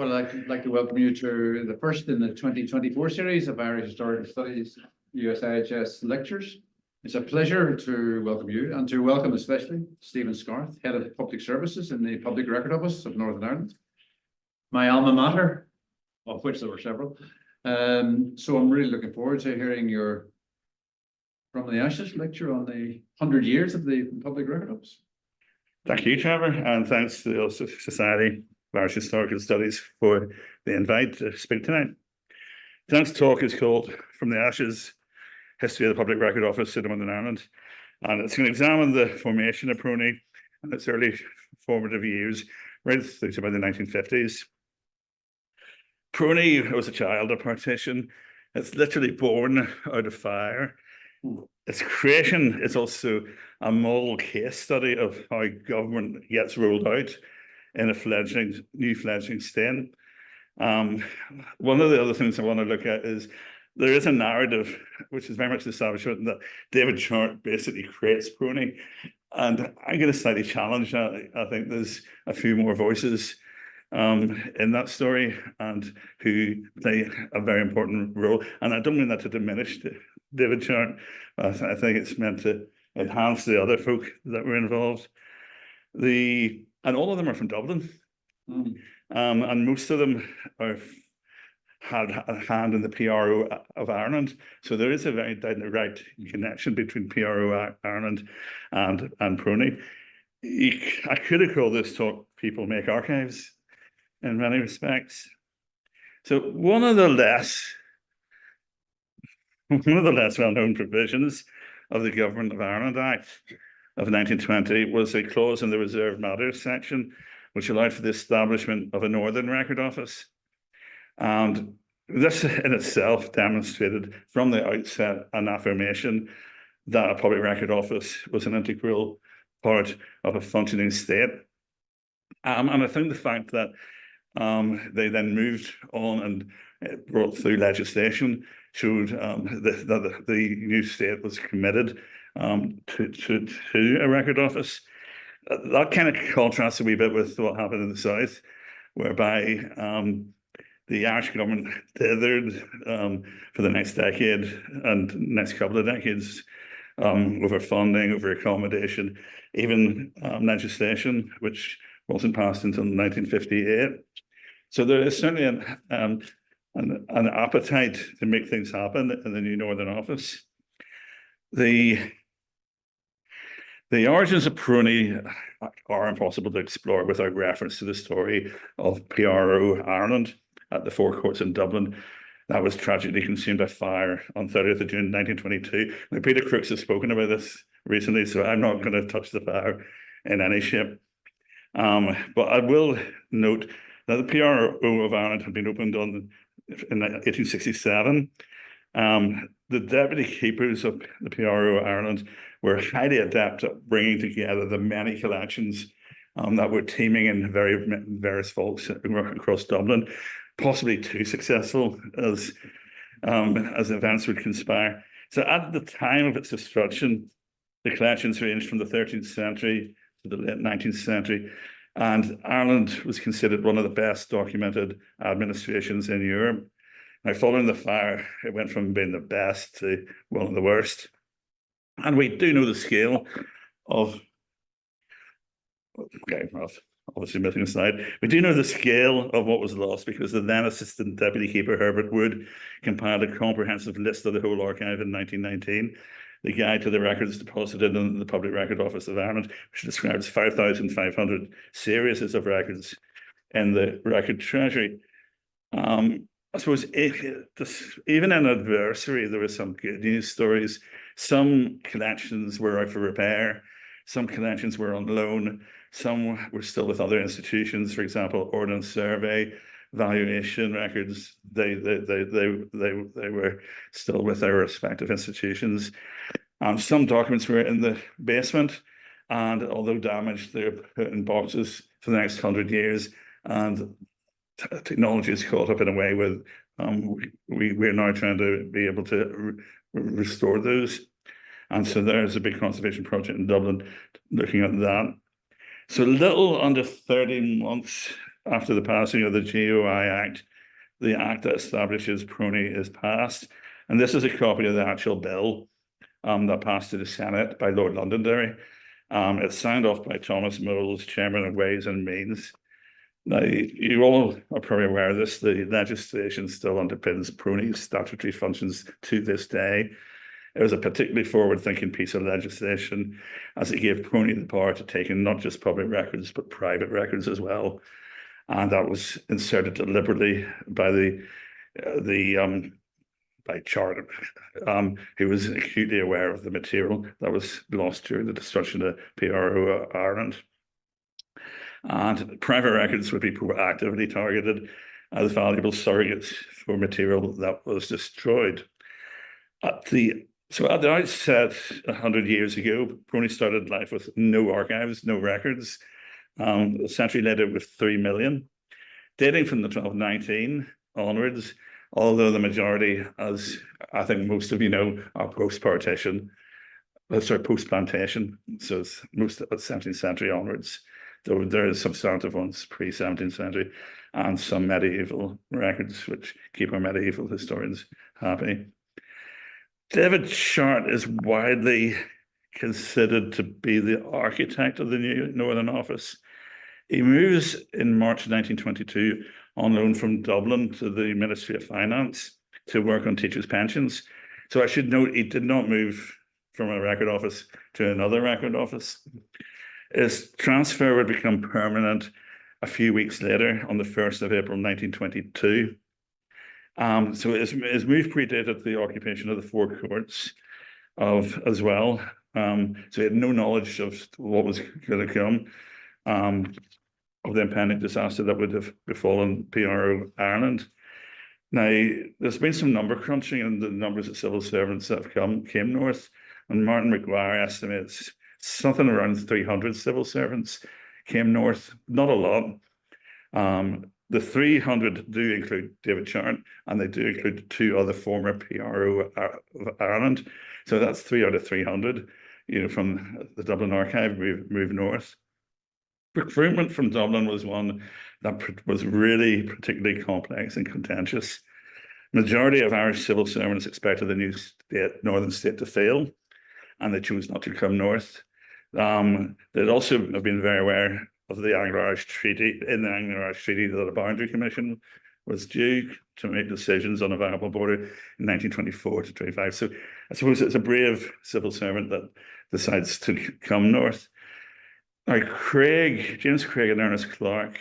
Well, I'd like to welcome you to the first in the 2024 series of Irish Historical Studies USIHS lectures. It's a pleasure to welcome you and to welcome especially Stephen Scarth, Head of Public Services in the Public Record Office of Northern Ireland, my alma mater, of which there were several. So I'm really looking forward to hearing your from the Ashes lecture on the 100 years of the Public Record Office. Thank you, Trevor, and thanks to the Ulster Society of Irish Historical Studies for the invite to speak tonight. Tonight's talk is called From the Ashes, History of the Public Record Office in Northern Ireland, and it's going to examine the formation of PRONI and its early formative years, right through to about the 1950s. PRONI was a child of partition. It's literally born out of fire. Its creation is also a model case study of how government gets rolled out in a new fledgling state. One of the other things I want to look at is there is a narrative which is very much the establishment that David Chart basically creates PRONI, and I'm going to slightly challenge that. I think there's a few more voices in that story and who play a very important role. And I don't mean that to diminish David Chart. I think it's meant to enhance the other folk that were involved. And all of them are from Dublin. And most of them had a hand in the PRO of Ireland. So there is a very direct connection between PRO Ireland and PRONI. I could have called this talk People Make Archives in many respects. So one of the less well-known provisions of the Government of Ireland Act of 1920 was a clause in the Reserved Matters section, which allowed for the establishment of a Northern Record Office. And this in itself demonstrated from the outset an affirmation that a public record office was an integral part of a functioning state. And I think the fact that they then moved on and brought through legislation showed that the new state was committed to a record office. That kind of contrasts a wee bit with what happened in the South, whereby the Irish government dithered for the next decade and next couple of decades over funding, over accommodation, even legislation, which wasn't passed until 1958. So there is certainly an appetite to make things happen in the new Northern Office. The origins of PRONI are impossible to explore without reference to the story of PRO Ireland at the Four Courts in Dublin. That was tragically consumed by fire on 30th of June 1922. Now, Peter Crooks has spoken about this recently, so I'm not going to touch the fire in any shape. But I will note that the PRO of Ireland had been opened in 1867. The deputy keepers of the PRO of Ireland were highly adept at bringing together the many collections that were teeming in various vaults across Dublin, possibly too successful as events would conspire. So at the time of its destruction, the collections ranged from the 13th century to the late 19th century, and Ireland was considered one of the best documented administrations in Europe. Now, following the fire, it went from being the best to one of the worst. And we do know the scale of, obviously missing a slide, we do know the scale of what was lost because the then Assistant Deputy Keeper, Herbert Wood, compiled a comprehensive list of the whole archive in 1919. The Guide to the Records deposited in the Public Record Office of Ireland, which describes 5,500 series of records in the record treasury. I suppose even in adversity, there were some good news stories. Some collections were out for repair. Some collections were on loan. Some were still with other institutions. For example, Ordnance Survey, valuation records. They were still with their respective institutions. Some documents were in the basement, and although damaged, they were put in boxes for the next 100 years. And technology has caught up in a way with we're now trying to be able to restore those. And so there's a big conservation project in Dublin looking at that. So little under 30 months after the passing of the GOI Act, the act that establishes PRONI is passed. And this is a copy of the actual bill that passed to the Senate by Lord Londonderry. It's signed off by Thomas Moles, Chairman of Ways and Means. Now, you all are probably aware of this. The legislation still underpins PRONI's statutory functions to this day. It was a particularly forward-thinking piece of legislation, as it gave PRONI the power to take in not just public records, but private records as well. And that was inserted deliberately by by Charter, who was acutely aware of the material that was lost during the destruction of PRO Ireland. And private records would be proactively targeted as valuable surrogates for material that was destroyed. So at the outset, 100 years ago, PRONI started life with no archives, no records. A century later with 3 million. Dating from the 1219 onwards, although the majority, as I think most of you know, are post-plantation. So it's most of the 17th century onwards, though there is substantive ones pre-17th century and some medieval records, which keep our medieval historians happy. David Chart is widely considered to be the architect of the new Northern Office. He moves in March 1922 on loan from Dublin to the Ministry of Finance to work on teachers' pensions. So I should note he did not move from a record office to another record office. His transfer would become permanent a few weeks later on the 1st of April 1922. So his move predated the occupation of the Four Courts as well. So he had no knowledge of what was going to come. Of the impending disaster that would have befallen PRO Ireland. Now, there's been some number crunching in the numbers of civil servants that came north, and Martin McGuire estimates something around 300 civil servants came north, not a lot. The 300 do include David Chart, and they do include 2 other former PRO of Ireland. So that's 3 out of 300, from the Dublin archive moved north. Recruitment from Dublin was one that was really particularly complex and contentious. Majority of Irish civil servants expected the new northern state to fail, and they chose not to come north. They'd also have been very aware of the Anglo-Irish Treaty, that a boundary commission was due to make decisions on a viable border in 1924 to 25. So I suppose it's a brave civil servant that decides to come north. Now, James Craig and Ernest Clark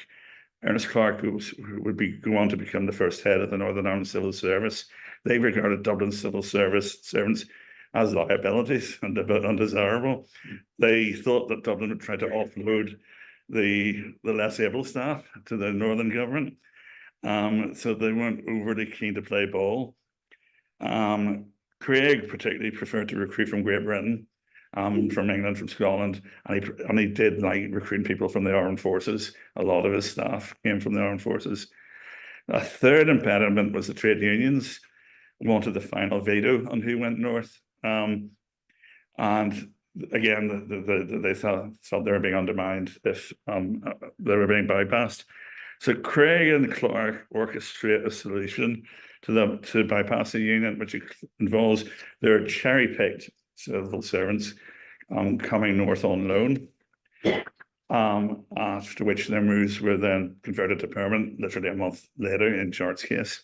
would go on to become the first head of the Northern Ireland Civil Service. They regarded Dublin civil servants as liabilities and a bit undesirable. They thought that Dublin would try to offload the less able staff to the Northern government. So they weren't overly keen to play ball. Craig particularly preferred to recruit from Great Britain, from England, from Scotland, and he did like recruiting people from the armed forces. A lot of his staff came from the armed forces. A third impediment was the trade unions wanted the final veto on who went north, and again, they felt they were being undermined if they were being bypassed. So Craig and Clark orchestrate a solution to bypass the union, which involves their cherry-picked civil servants coming north on loan, after which their moves were then converted to permanent literally a month later in Chart's case.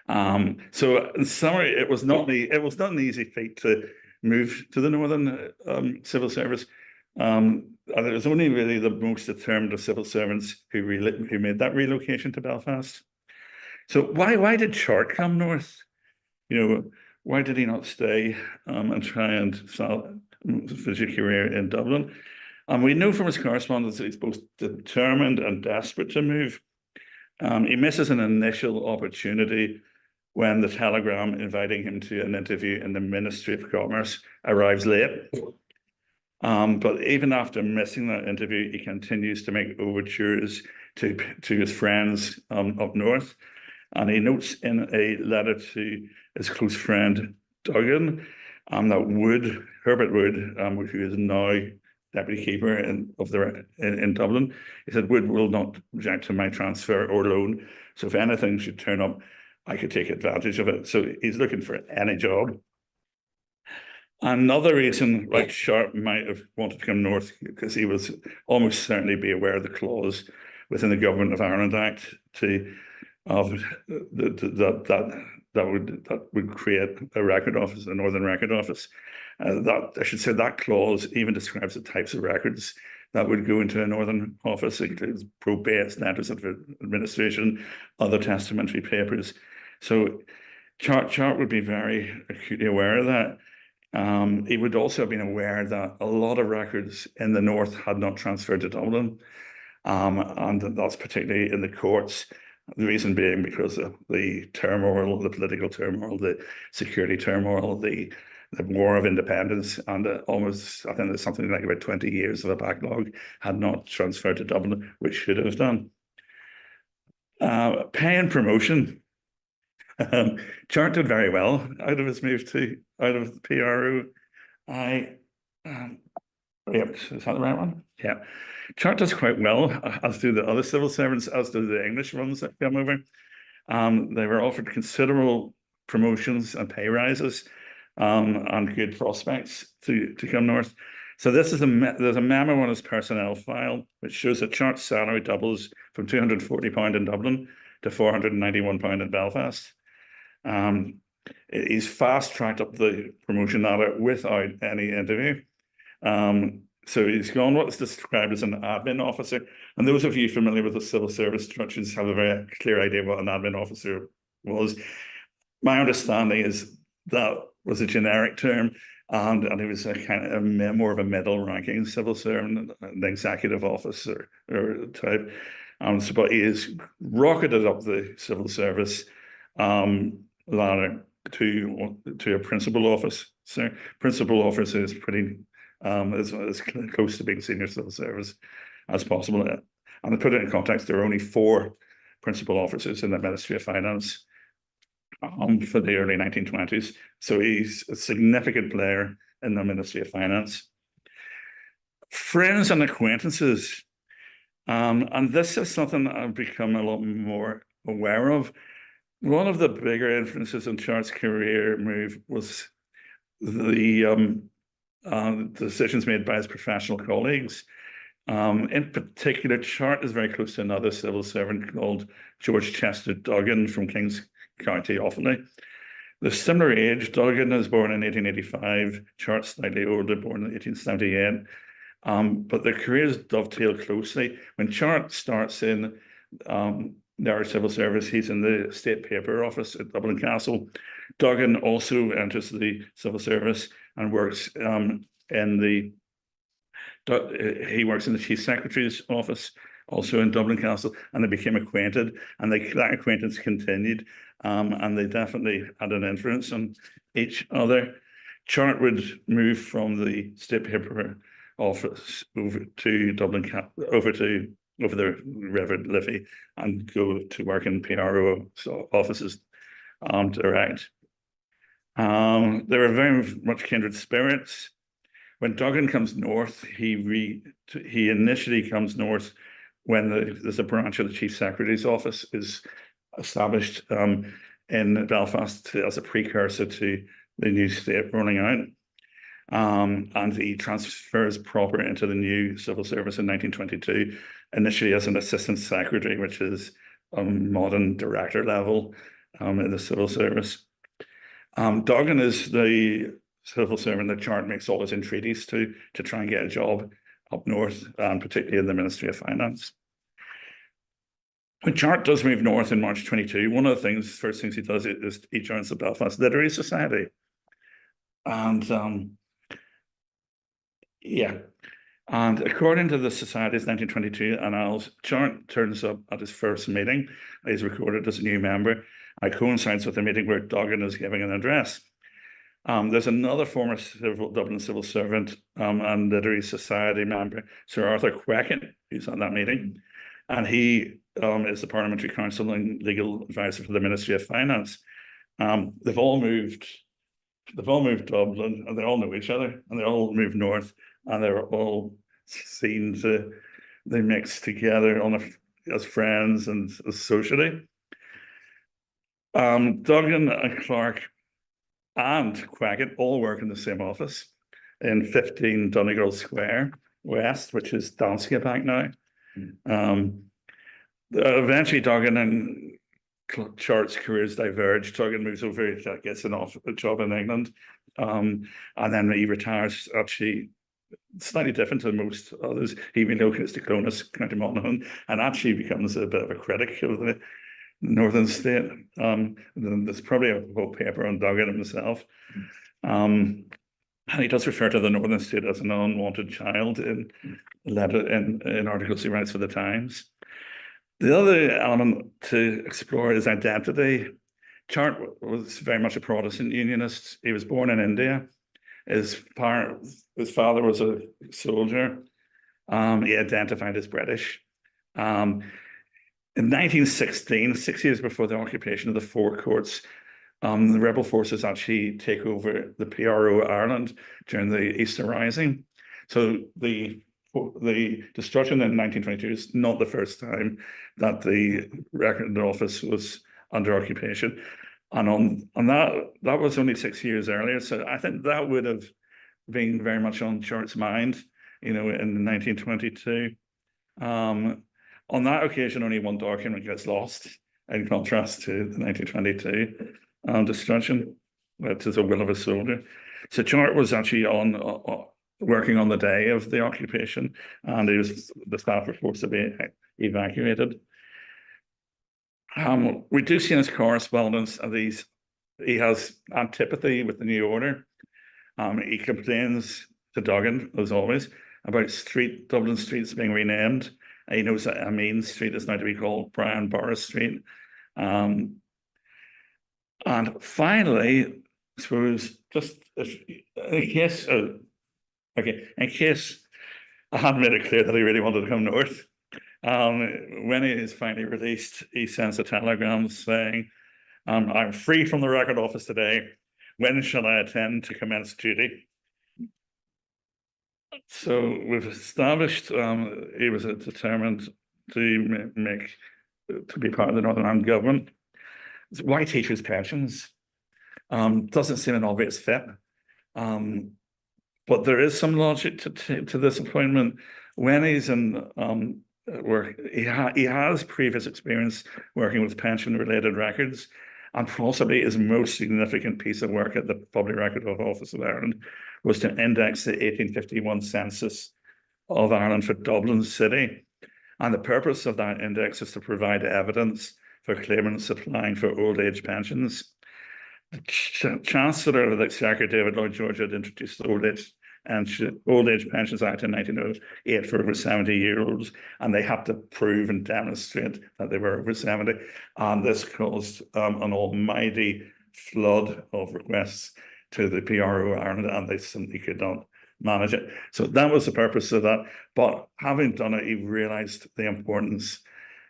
So in summary, it was not an easy feat to move to the Northern civil service. And it was only really the most determined of civil servants who made that relocation to Belfast. So why did Chart come north? Why did he not stay and try and finish a career in Dublin? And we know from his correspondence that he's both determined and desperate to move. He misses an initial opportunity when the telegram inviting him to an interview in the Ministry of Commerce arrives late. But even after missing that interview, he continues to make overtures to his friends up north. And he notes in a letter to his close friend Duggan that Herbert Wood, who is now deputy keeper in Dublin. He said, Wood will not object to my transfer or loan. So if anything should turn up, I could take advantage of it. So he's looking for any job. Another reason why Sharp might have wanted to come north, because he was almost certainly be aware of the clause within the Government of Ireland Act that would create a record office, a Northern Record Office. That clause even describes the types of records that would go into a Northern office. It includes probates, letters of administration, other testamentary papers. So Chart would be very acutely aware of that. He would also have been aware that a lot of records in the north had not transferred to Dublin, and that's particularly in the courts. The reason being because of the turmoil, the political turmoil, the security turmoil, the War of Independence, and almost, I think there's something like about 20 years of a backlog had not transferred to Dublin, which should have done. Pay and promotion. Chart did very well out of his move out of the PRO. Yep, is that the right one? Yeah. Chart does quite well, as do the other civil servants, as do the English ones that come over. They were offered considerable promotions and pay rises, and good prospects to come north. So this is there's a memo on his personnel file which shows that Chart's salary doubles from £240 in Dublin to £491 in Belfast. He's fast-tracked up the promotion ladder without any interview. So he's gone what's described as an admin officer. And those of you familiar with the civil service structures have a very clear idea what an admin officer was. My understanding is that was a generic term, and it was a kind of more of a middle-ranking civil servant, an executive officer or type. But he has rocketed up the civil service ladder to a principal office. So principal office is pretty as close to being senior civil service as possible. And to put it in context, there are only 4 principal officers in the Ministry of Finance for the early 1920s. So he's a significant player in the Ministry of Finance. Friends and acquaintances. And this is something that I've become a lot more aware of. One of the bigger influences in Chart's career move was the decisions made by his professional colleagues. In particular, Chart is very close to another civil servant called George Chester Duggan from Kings County, Offaly. They're similar age. Duggan was born in 1885, Chart slightly older, born in 1878. But their careers dovetail closely. When Chart starts in the Irish Civil Service, he's in the State Paper Office at Dublin Castle. Duggan also enters the Civil Service and works he works in the Chief Secretary's office, also in Dublin Castle, and they became acquainted, and that acquaintance continued, and they definitely had an influence on each other. Chart would move from the State Paper Office over to Dublin, over the River Liffey, and go to work in PRO offices direct. They were very much kindred spirits. When Duggan comes north, he initially comes north when there's a branch of the Chief Secretary's office is established in Belfast as a precursor to the new state rolling out. And he transfers proper into the new civil service in 1922, initially as an assistant secretary, which is a modern director level in the civil service. Duggan is the civil servant that Chart makes all his entreaties to try and get a job up north, and particularly in the Ministry of Finance. When Chart does move north in March 22, one of the first things he does is he joins the Belfast Literary Society. And and according to the Society's 1922 annals, Chart turns up at his first meeting. He's recorded as a new member. It coincides with the meeting where Duggan is giving an address. There's another former Dublin civil servant and Literary Society member, Sir Arthur Queckett, who's at that meeting. And he is the Parliamentary Counsel and Legal Advisor for the Ministry of Finance. They've all moved Dublin, and they all know each other, and they all moved north, and they're all seen they mix together as friends and socially. Duggan and Clark and Quackett all work in the same office in 15 Donegal Square West, which is Danske Bank now. Eventually, Duggan and Chart's careers diverge. Duggan moves over, gets a job in England, and then he retires. Actually, slightly different than most others. He relocates to Clones, County Monaghan, and actually becomes a bit of a critic of the northern state. There's probably a whole paper on Duggan himself. And he does refer to the northern state as an unwanted child in articles he writes for the Times. The other element to explore is identity. Chart was very much a Protestant unionist. He was born in India. His father was a soldier. He identified as British. In 1916, 6 years before the occupation of the Four Courts, the rebel forces actually take over the PRO Ireland during the Easter Rising. So the destruction in 1922 is not the first time that the Record Office was under occupation. And on that was only 6 years earlier. So I think that would have been very much on Chart's mind, in 1922. On that occasion, only one document gets lost, in contrast to the 1922 destruction, to the will of a soldier. So Chart was actually working on the day of the occupation, and the staff were forced to be evacuated. We do see in his correspondence he has antipathy with the new order. He complains to Duggan, as always, about Dublin streets being renamed. He knows that Amin Street is now to be called Brian Boris Street. And finally, I suppose, just in case I hadn't made it clear that he really wanted to come north, when he is finally released, he sends a telegram saying, "I'm free from the Record Office today. When shall I attend to commence duty?" So we've established he was determined to be part of the Northern Ireland government. Why teachers' pensions? Doesn't seem an obvious fit. But there is some logic to this appointment. When he's in work, he has previous experience working with pension-related records, and possibly his most significant piece of work at the Public Record Office of Ireland was to index the 1851 census of Ireland for Dublin City. And the purpose of that index is to provide evidence for claimants applying for old age pensions. The Chancellor of the Exchequer, David Lloyd George, had introduced the Old Age Pensions Act in 1908 for over 70-year-olds, and they had to prove and demonstrate that they were over 70. And this caused an almighty flood of requests to the PRO Ireland, and they simply could not manage it. So that was the purpose of that. But having done it, he realized the importance,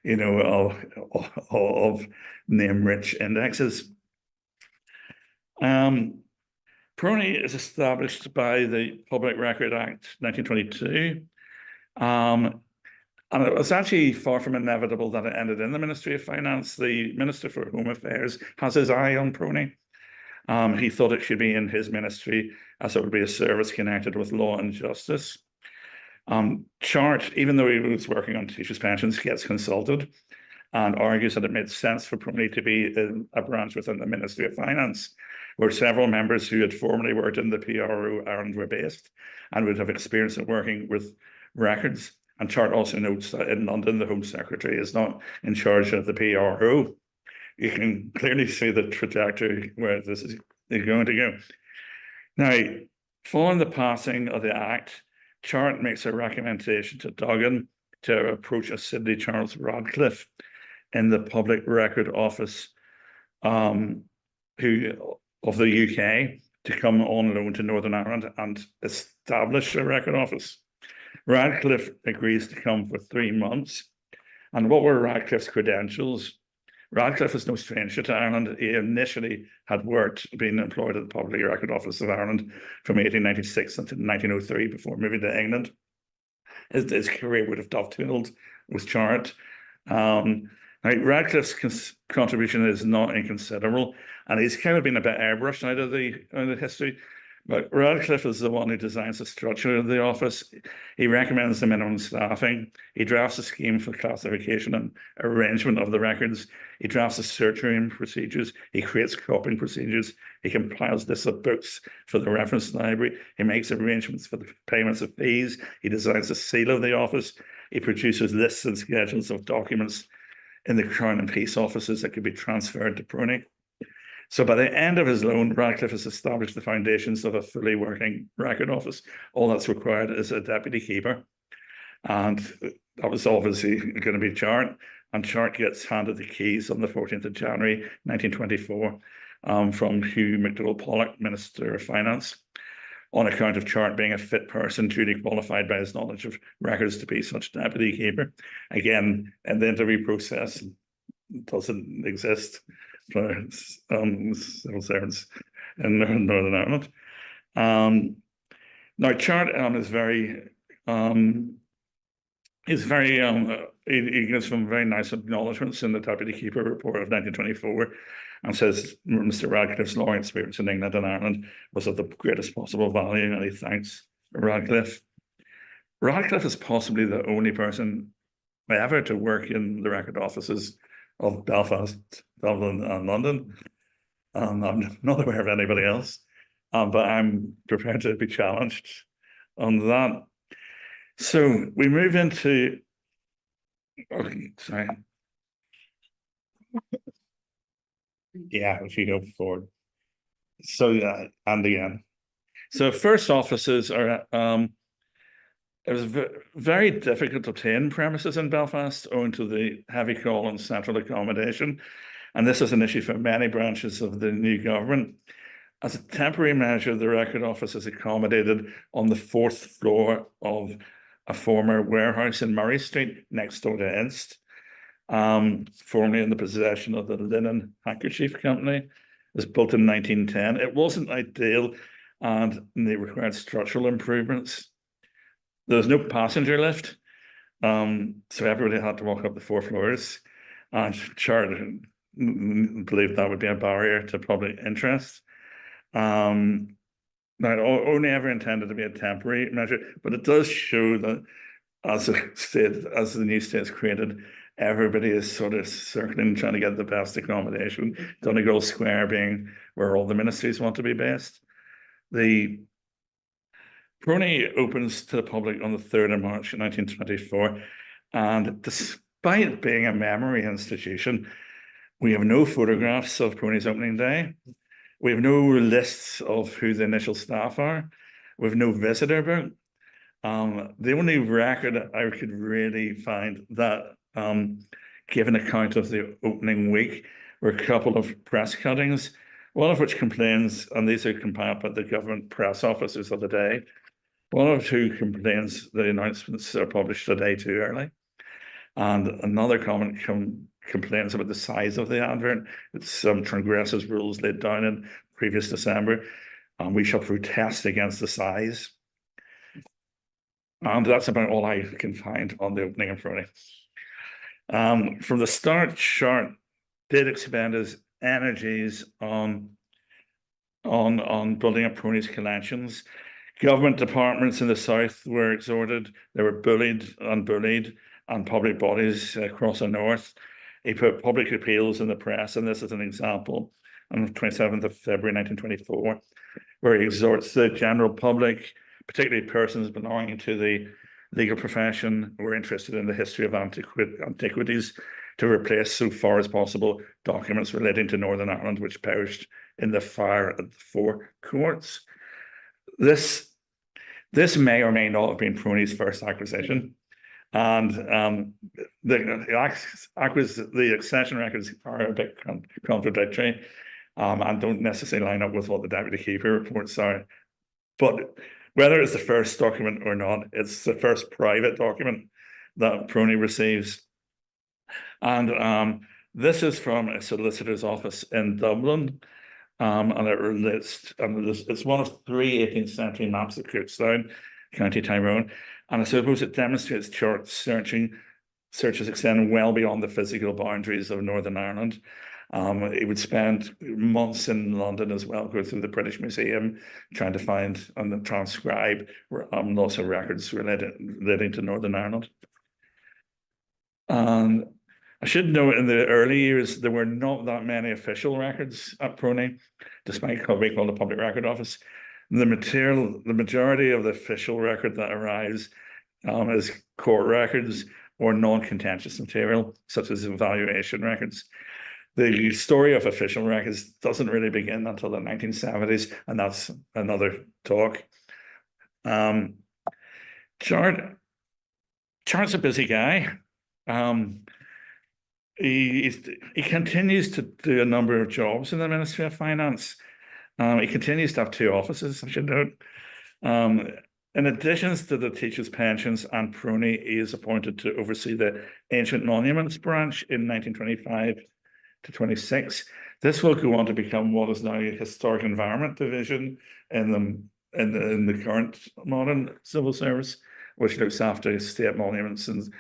of name-rich indexes. PRONI is established by the Public Record Act 1922. And it was actually far from inevitable that it ended in the Ministry of Finance. The Minister for Home Affairs has his eye on PRONI. He thought it should be in his ministry, as it would be a service connected with law and justice. Chart, even though he was working on teachers' pensions, gets consulted and argues that it made sense for PRONI to be a branch within the Ministry of Finance, where several members who had formerly worked in the PRO Ireland were based and would have experience of working with records. And Chart also notes that in London, the Home Secretary is not in charge of the PRO. You can clearly see the trajectory where this is going to go. Now, following the passing of the Act, Chart makes a recommendation to Duggan to approach a Sidney Charles Radcliffe in the Public Record Office of the UK to come on loan to Northern Ireland and establish a record office. Radcliffe agrees to come for 3 months. And what were Radcliffe's credentials? Radcliffe was no stranger to Ireland. He initially had been employed at the Public Record Office of Ireland from 1896 until 1903 before moving to England. his career would have dovetailed with Chart. Now, Radcliffe's contribution is not inconsiderable, and he's kind of been a bit airbrushed out of the history. But Radcliffe is the one who designs the structure of the office. He recommends the minimum staffing. He drafts a scheme for classification and arrangement of the records. He drafts the search room procedures. He creates copying procedures. He compiles lists of books for the reference library. He makes arrangements for the payments of fees. He designs the seal of the office. He produces lists and schedules of documents in the Crown and Peace offices that could be transferred to PRONI. So by the end of his loan, Radcliffe has established the foundations of a fully working record office. All that's required is a deputy keeper. And that was obviously going to be Chart. And Chart gets handed the keys on the 14th of January, 1924, from Hugh McDowell-Pollock, Minister of Finance, on account of Chart being a fit person, duly qualified by his knowledge of records to be such deputy keeper. Again, in the interview process, it doesn't exist for civil servants in Northern Ireland. Now, Chart he gives some very nice acknowledgements in the Deputy Keeper report of 1924 and says Mr. Radcliffe's long experience in England and Ireland was of the greatest possible value, and he thanks Radcliffe. Radcliffe is possibly the only person ever to work in the record offices of Belfast, Dublin, and London. I'm not aware of anybody else, but I'm prepared to be challenged on that. So we move into, sorry. Yeah, if you go forward. So, and again. So first offices are, it was very difficult to obtain premises in Belfast owing to the heavy call on central accommodation. And this is an issue for many branches of the new government. As a temporary measure, the record office is accommodated on the 4th floor of a former warehouse in Murray Street, next door to Inst, formerly in the possession of the Linen Handkerchief Company. It was built in 1910. It wasn't ideal, and they required structural improvements. There was no passenger lift, so everybody had to walk up the 4 floors. And Chart believed that would be a barrier to public interest. Now, only ever intended to be a temporary measure, but it does show that as the new state's created, everybody is sort of circling, trying to get the best accommodation. Donegal Square being where all the ministries want to be based. The PRONI opens to the public on the 3rd of March 1924, and despite being a memory institution, we have no photographs of PRONI's opening day. We have no lists of who the initial staff are. We have no visitor book. The only record I could really find that gave an account of the opening week were a couple of press cuttings, one of which complains, and these are compiled by the government press officers of the day, one of who complains the announcements are published a day too early. And another comment complains about the size of the advert. It's transgresses rules laid down in previous December, and we shall protest against the size. And that's about all I can find on the opening of PRONI. From the start, Chart did expend his energies on building up PRONI's collections. Government departments in the south were exhorted. They were bullied and bullied, and public bodies across the north. He put public appeals in the press, and this is an example on the 27th of February 1924, where he exhorts the general public, particularly persons belonging to the legal profession who are interested in the history of antiquities, to replace, so far as possible, documents relating to Northern Ireland which perished in the fire at the 4 courts. This may or may not have been PRONI's first acquisition. And the accession records are a bit contradictory and don't necessarily line up with what the Deputy Keeper reports are. But whether it's the first document or not, it's the first private document that PRONI receives. And this is from a solicitor's office in Dublin. And it relates, and it's one of 3 18th century maps of Cookstown, County Tyrone. And I suppose it demonstrates chart searches extend well beyond the physical boundaries of Northern Ireland. He would spend months in London as well, go through the British Museum, trying to find and transcribe lots of records relating to Northern Ireland. And I should note in the early years, there were not that many official records at PRONI, despite what we call the Public Record Office. The majority of the official record that arrives is court records or non-contentious material, such as evaluation records. The story of official records doesn't really begin until the 1970s, and that's another talk. Chart's a busy guy. He continues to do a number of jobs in the Ministry of Finance. He continues to have 2 offices, I should note. In addition to the teachers' pensions and PRONI, he is appointed to oversee the Ancient Monuments branch in 1925 to 26. This will go on to become what is now a Historic Environment Division in the current modern civil service, which looks after state monuments and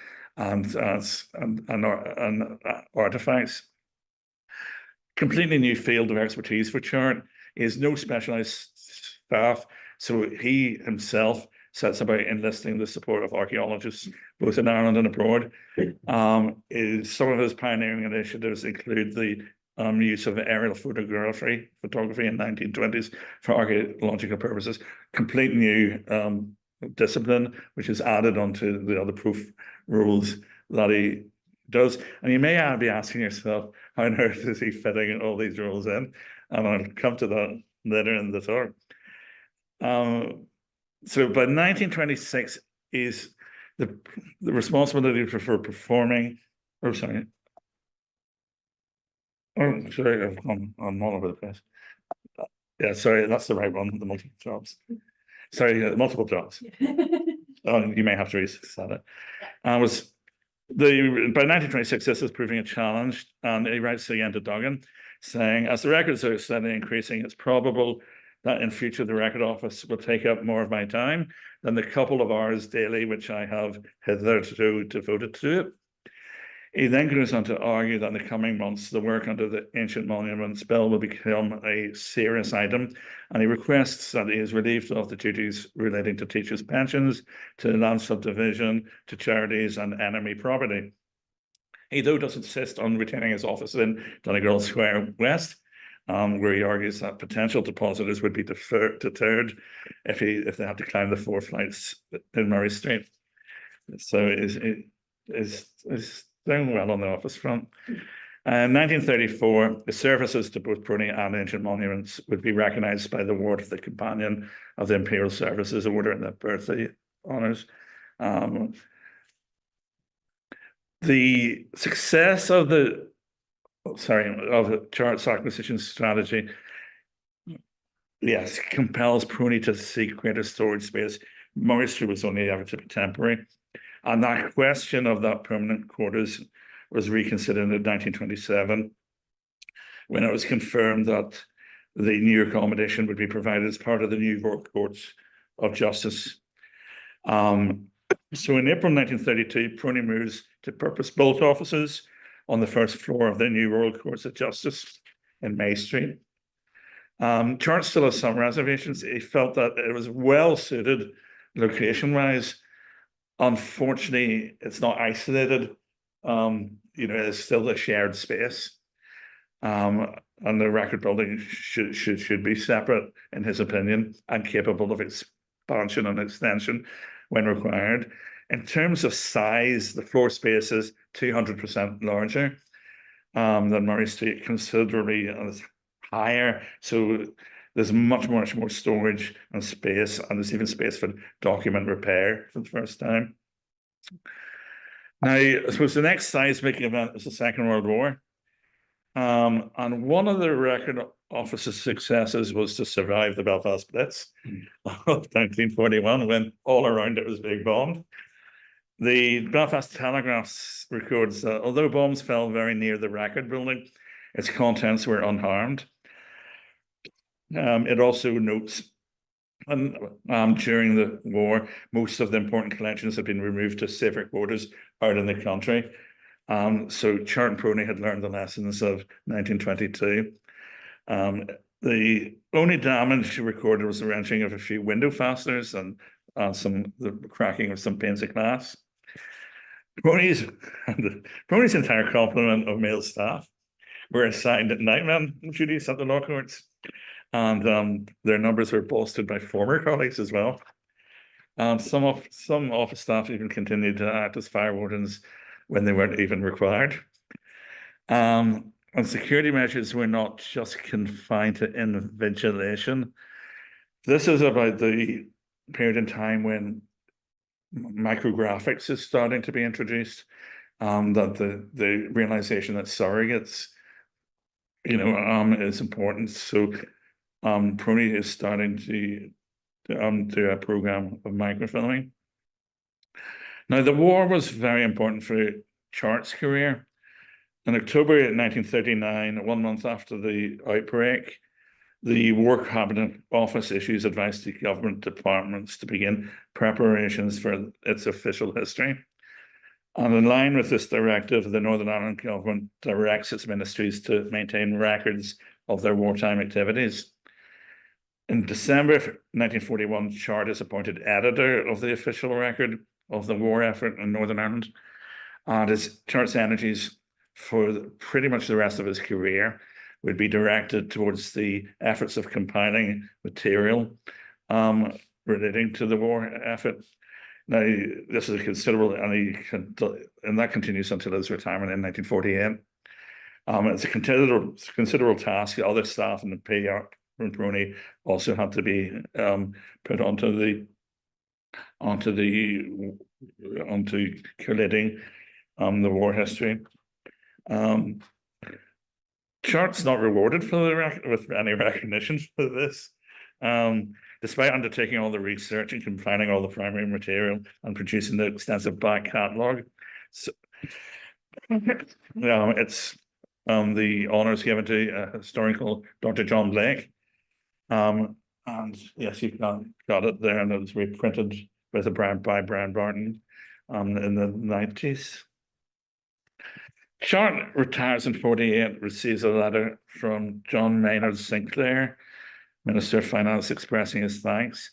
artifacts. Completely new field of expertise for Chart. He has no specialized staff, so he himself sets about enlisting the support of archaeologists, both in Ireland and abroad. Some of his pioneering initiatives include the use of aerial photography in 1920s for archaeological purposes. Complete new discipline, which is added onto the other proof rules that he does. And you may be asking yourself, how on earth is he fitting all these rules in? And I'll come to that later in the talk. So by 1926 is the responsibility for performing, oh, sorry. Oh, sorry, I'm all over the place. Yeah, sorry, that's the right one, the multiple jobs. Sorry, multiple jobs. Oh, you may have to reset it. By 1926, this is proving a challenge, and he writes again to Duggan, saying, as the records are steadily increasing, it's probable that in future the record office will take up more of my time than the couple of hours daily which I have hitherto devoted to it. He then goes on to argue that in the coming months, the work under the Ancient Monuments Bill will become a serious item, and he requests that he is relieved of the duties relating to teachers' pensions, to land subdivision, to charities and enemy property. He, though, does insist on retaining his office in Donegal Square West, where he argues that potential depositors would be deterred if they had to climb the 4 flights in Murray Street. So is doing well on the office front. In 1934, the services to both PRONI and Ancient Monuments would be recognised by the award of the Companion of the Imperial Services Order and the birthday honours. The success of the Chart's acquisition strategy, yes, compels PRONI to seek greater storage space. Murray Street was only ever to be temporary. And that question of that permanent quarters was reconsidered in 1927, when it was confirmed that the new accommodation would be provided as part of the new Royal Courts of Justice. So in April 1932, PRONI moves to purpose-built offices on the first floor of the new Royal Courts of Justice in May Street. Chart still has some reservations. He felt that it was well suited location-wise. Unfortunately, it's not isolated. It's still a shared space. And the record building should be separate, in his opinion, and capable of expansion and extension when required. In terms of size, the floor space is 200% larger than Murray Street, considerably higher. So there's much more storage and space, and there's even space for document repair for the first time. Now, I suppose the next seismic event is the Second World War. And one of the record office's successes was to survive the Belfast Blitz of 1941, when all around it was being bombed. The Belfast Telegraph records that although bombs fell very near the record building, its contents were unharmed. It also notes And during the war, most of the important collections had been removed to safer quarters out in the country. So Chart and PRONI had learned the lessons of 1922. The only damage recorded was the wrenching of a few window fasteners and the cracking of some panes of glass. PRONI's entire complement of male staff were assigned nightman duties at the law courts, and their numbers were bolstered by former colleagues as well. Some office staff even continued to act as fire wardens when they weren't even required. And security measures were not just confined to invigilation. This is about the period in time when micrographics is starting to be introduced, that the realization that surrogates, is important. So PRONI is starting to do a program of microfilming. Now, the war was very important for Chart's career. In October 1939, 1 month after the outbreak, the War Cabinet Office issues advice to government departments to begin preparations for its official history. And in line with this directive, the Northern Ireland government directs its ministries to maintain records of their wartime activities. In December 1941, Chart is appointed editor of the official record of the war effort in Northern Ireland, and Chart's energies for pretty much the rest of his career would be directed towards the efforts of compiling material relating to the war effort. Now, this is a considerable, and that continues until his retirement in 1948. It's a considerable task. The other staff in the PR and PRONI also had to be put onto collating the war history. Chart's not rewarded with any recognition for this. Despite undertaking all the research and compiling all the primary material and producing the extensive back catalogue. So, it's the honours given to a historian called Dr. John Blake. And yes, you've got it there, and it was reprinted by Brian Barton in the 90s. Chart retires in 48, receives a letter from John Maynard Sinclair, Minister of Finance, expressing his thanks.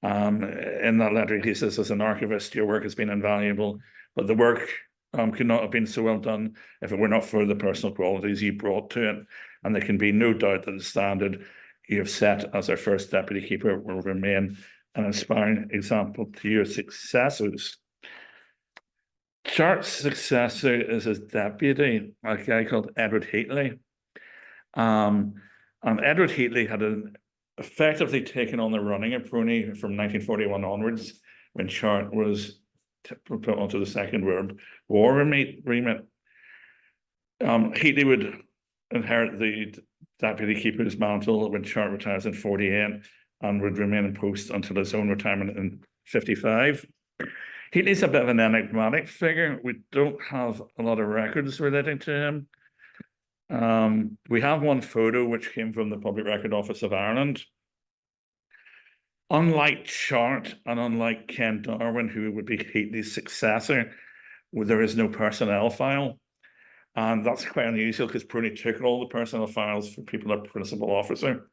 In that letter, he says, as an archivist, your work has been invaluable, but the work could not have been so well done if it were not for the personal qualities you brought to it. And there can be no doubt that the standard you have set as our first deputy keeper will remain an inspiring example to your successors. Chart's successor is his deputy, a guy called Edward Heatley. And Edward Heatley had effectively taken on the running of PRONI from 1941 onwards, when Chart was put onto the Second World War remit. Heatley would inherit the deputy keeper's mantle when Chart retires in 48 and would remain in post until his own retirement in 55. Heatley's a bit of an enigmatic figure. We don't have a lot of records relating to him. We have one photo which came from the Public Record Office of Ireland. Unlike Chart and unlike Ken Darwin, who would be Heatley's successor, there is no personnel file. And that's quite unusual because PRONI took all the personnel files for people at principal officer.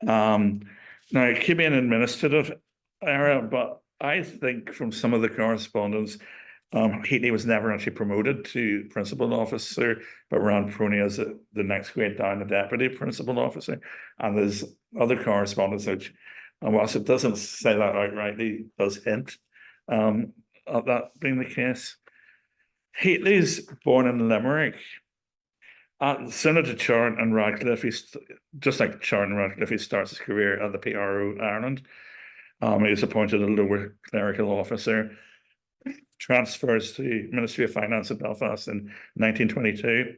Now, it could be an administrative error, but I think from some of the correspondence, Heatley was never actually promoted to principal officer, but ran PRONI as the next grade down, the deputy principal officer. And there's other correspondence which, whilst it doesn't say that outrightly, does hint at that being the case. Heatley's born in Limerick. Similar to Chart and Radcliffe, just like Chart and Radcliffe, he starts his career at the PRO Ireland. He was appointed a lower clerical officer, transfers to Ministry of Finance in Belfast in 1922.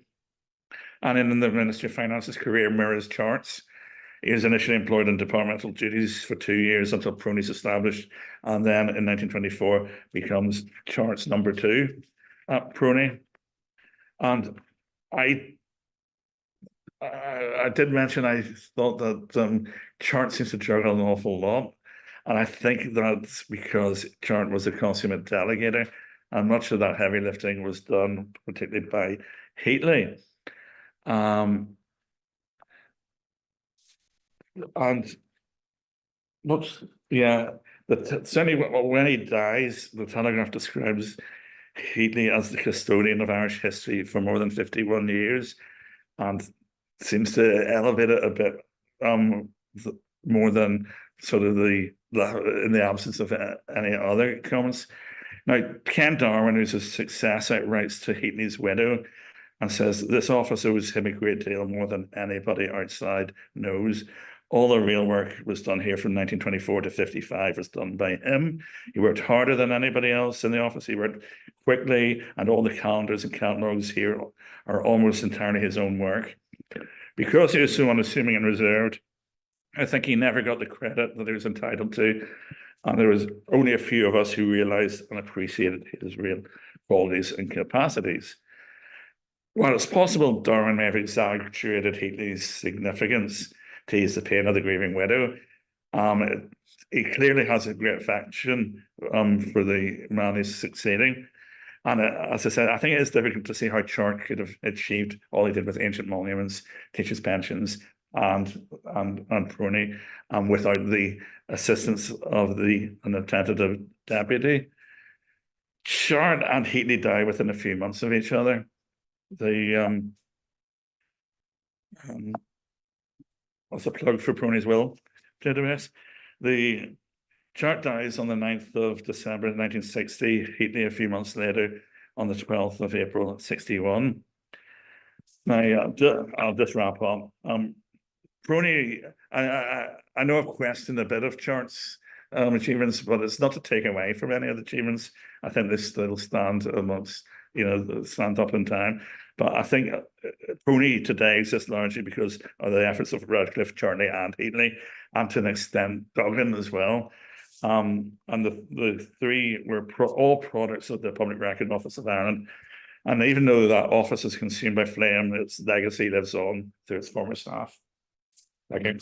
And in the Ministry of Finance, his career mirrors Chart's. He was initially employed in departmental duties for 2 years until PRONI's established, and then in 1924 becomes Chart's number 2 at PRONI. And I did mention I thought that Chart seems to juggle an awful lot. And I think that's because Chart was a consummate delegator, and much of that heavy lifting was done particularly by Heatley. And what's, yeah, certainly when he dies, the Telegraph describes Heatley as the custodian of Irish history for more than 51 years, and seems to elevate it a bit more than sort of in the absence of any other comments. Now, Ken Darwin, who's his successor, writes to Heatley's widow and says this office owes him a great deal more than anybody outside knows. All the real work was done here from 1924 to 55 was done by him. He worked harder than anybody else in the office. He worked quickly, and all the calendars and catalogues here are almost entirely his own work. Because he was so unassuming and reserved, I think he never got the credit that he was entitled to. And there was only a few of us who realized and appreciated his real qualities and capacities. While it's possible Darwin may have exaggerated Heatley's significance to ease the pain of the grieving widow, he clearly has a great affection for the man who's succeeding. And as I said, I think it is difficult to see how Chart could have achieved all he did with ancient monuments, teachers' pensions, and PRONI, without the assistance of an tentative deputy. Chart and Heatley died within a few months of each other. What's a plug for PRONI's will, JWS? The Chart dies on the 9th of December 1960, Heatley a few months later on the 12th of April 61. Now, I'll just wrap up. PRONI, I know I've questioned a bit of Chart's achievements, but it's not to take away from any of the achievements. I think they still stand amongst, stand up in time. But I think PRONI today exists largely because of the efforts of Radcliffe, Chartley, and Heatley, and to an extent Duggan as well. And the three were all products of the Public Record Office of Ireland. And even though that office is consumed by flame, its legacy lives on through its former staff. Thank you.